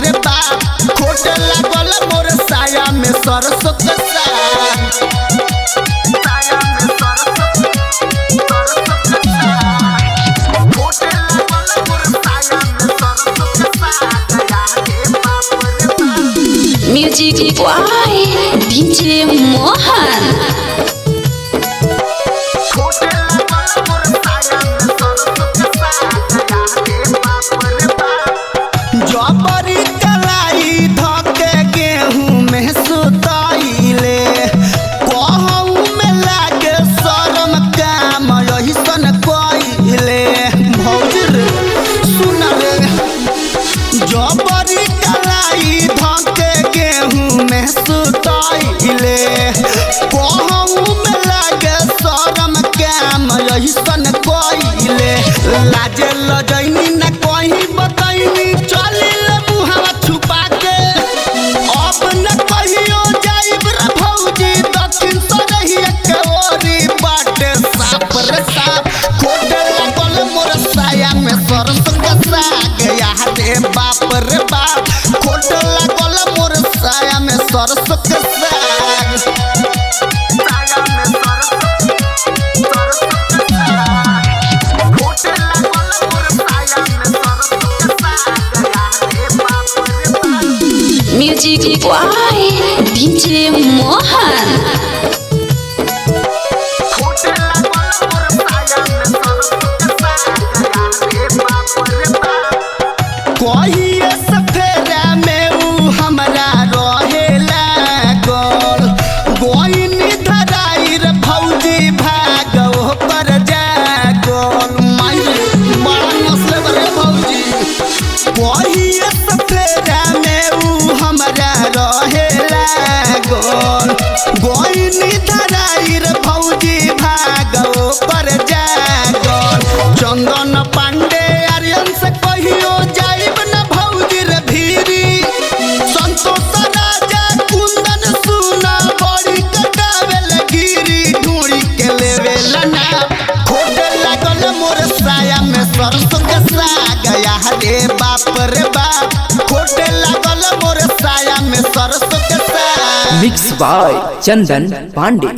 रे बाप खोट लागल मोर साया में सरसों के साग। Music boy DJ Mohan. जबरी कलाई धके गेहूं में सुताइले कहूं में लागे शरम काम यहीसन कइले भौजी रे सुन रे। जबरी कलाई धके गेहूं में सुताइले कहूं में लागे शरम काम यहीसन कइले लाजे लजैनी न कहीं बतैनी चलिल मुहावा छुपा के अब न कहियो जाइब रे भौजी दक्षिण सरहिया के ओरी बाटे साप रे साप खोट लागल मोर साया में सरसों के साग याह रे बाप रे बाप खोट लागल मोर साया में सरसों के साग। Music boy DJ Mohan. कहिए सफेरा में ऊ हमरा रहेला गोल गोइनी धराई रे भौजी भागो पर जागोल माई बड़ा नस्ल रे भौजी। कहिए सफेरा में ऊ हमरा रहेला गोल गोइनी धराई रे भौजी भागो पर जागोल। चंदन पांडे आर्यन से कहियो जाइब न भौजी रे भीरी संतोष राजा कुंदन सुना बड़ी कटावेल गिरी ढूंढी के लेवेल ना खोट लागल मोर साया में सरसों के साग याह रे बाप रे बाप खोट लागल मोर साया में सरसों के साग। Mix by Chandan Pandey.